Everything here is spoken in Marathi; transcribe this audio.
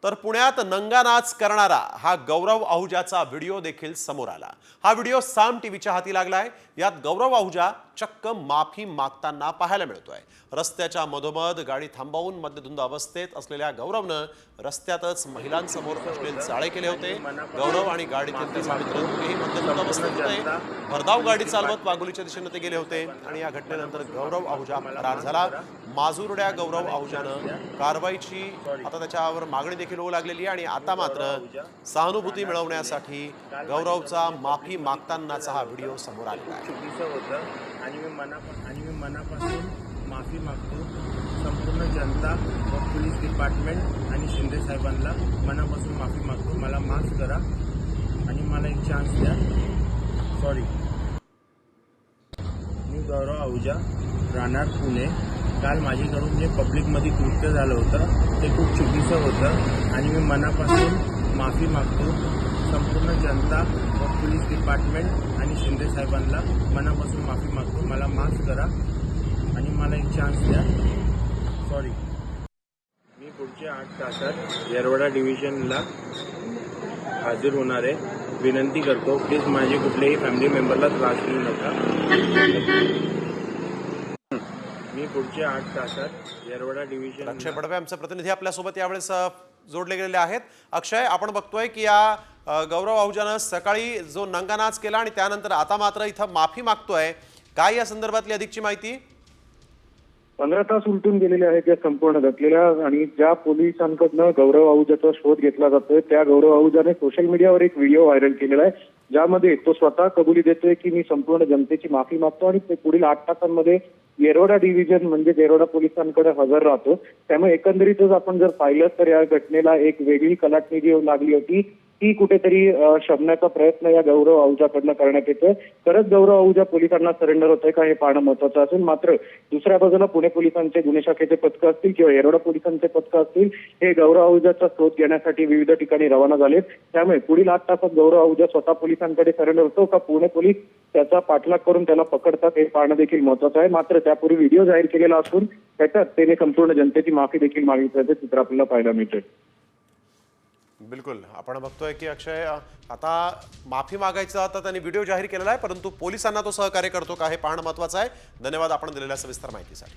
तर पुण्यात नंगा नाच करणारा हा गौरव आहुजाचा व्हिडिओ देखील समोर आला। हा व्हिडिओ साम टीव्हीच्या हाती लागलाय। यात गौरव आहुजा चक्क माफी मागताना पाहायला मिळतोय। रस्त्याच्या मधोमध गाडी थांबवून मद्यधुंद अवस्थेत असलेल्या गौरवनं रस्त्यातच महिलांसमोर अश्लील चाळे केले होते। गौरव आणि गाडीतील त्याचे मित्र दोघेही मद्यधुंद अवस्थेत होते। भरधाव गाडी चालवत वाघोलीच्या दिशेने ते गेले होते आणि या घटनेनंतर गौरव आहुजा फरार झाला। माजूरड्या गौरव आहुजानं कारवाईची आता त्याच्यावर मागणी देखील होऊ लागलेली आहे आणि आता मात्र सहानुभूती मिळवण्यासाठी गौरवचा माफी मागतानाचा हा व्हिडिओ समोर आलेला आहे। आणि मी मनापासून माफी मागतो संपूर्ण जनता व पोलीस डिपार्टमेंट आणि शिंदे साहेबांना मनापासून माफी मागतो। मला माफ करा आणि मला एक चान्स द्या। सॉरी। मी गौरव आहुजा, राहणार पुणे। काल माझ्याकडून जे पब्लिकमध्ये कृत्य झालं होतं ते खूप चुकीचं होतं आणि मी मनापासून माफी मागतो संपूर्ण जनता व पोलीस डिपार्टमेंट आणि शिंदे साहेबांना मनापासून माफी मागतो। मला माफ करा आणि मला एक चान्स द्या। सॉरी। मी पुढच्या 8 तासात येरवडा डिव्हिजनला हजर होणार आहे। विनंती करतो प्लीज माझे कुठल्याही फॅमिली मेंबरला त्रास देऊ नका। मी पुढच्या 8 तासात येरवडा डिव्हिजन। अक्षय बडवे आमचे प्रतिनिधी आपल्यासोबत यावेळेस जोडले गेलेले आहेत। अक्षय, आपण बघतोय की या गौरव आहुजानं सकाळी जो नंगानाच केला आणि त्यानंतर आता मात्र इथं माफी मागतोय, काय या संदर्भातली अधिकची माहिती? 15 तास उलटून गेलेले आहेत या संपूर्ण घटनेला आणि ज्या पोलिसांकडनं गौरव आहुजाचा शोध घेतला जातोय त्या गौरव आहुजाने सोशल मीडियावर एक व्हिडिओ व्हायरल केलेला आहे, ज्यामध्ये तो स्वतः कबुली देतोय की मी संपूर्ण जनतेची माफी मागतो आणि ते पुढील 8 तासांमध्ये येरवडा डिव्हिजन म्हणजे येरवडा पोलिसांकडे हजर राहतो। त्यामुळे एकंदरीतच आपण जर पाहिलं तर या घटनेला एक वेगळी कलाटणी जी लागली होती ती कुठेतरी शमण्याचा प्रयत्न या गौरव आहुजाकडनं करण्यात येतोय। खरंच गौरव आहुजा पोलिसांना सरेंडर होतोय का हे पाहणं महत्त्वाचं असेल। मात्र दुसऱ्या बाजूला पुणे पोलिसांचे गुन्हे शाखेचे पथकं असतील किंवा येरवडा पोलिसांचे पथकं असतील हे गौरव आहुजाचा शोध घेण्यासाठी विविध ठिकाणी रवाना झालेत। त्यामुळे पुढील 8 तासात गौरव आहुजा स्वतः पोलिसांकडे सरेंडर होतो का पुणे पोलीस त्याचा पाठलाग करून त्याला पकडतात हे पाहणं देखील महत्त्वाचं आहे। मात्र त्यापूर्वी व्हिडिओ जाहीर केलेला असून त्याच्यात त्याने संपूर्ण जनतेची माफी देखील मागितल्याचं चित्र आपल्याला पाहायला मिळतंय। बिलकुल, आपण बघतोय की अक्षय आता माफी मागायचा आता त्यांनी व्हिडिओ जाहीर केलेला आहे, परंतु पोलिसांना तो सहकार्य करतो का हे पाहणं महत्त्वाचं आहे। धन्यवाद आपण दिलेल्या सविस्तर माहितीसाठी।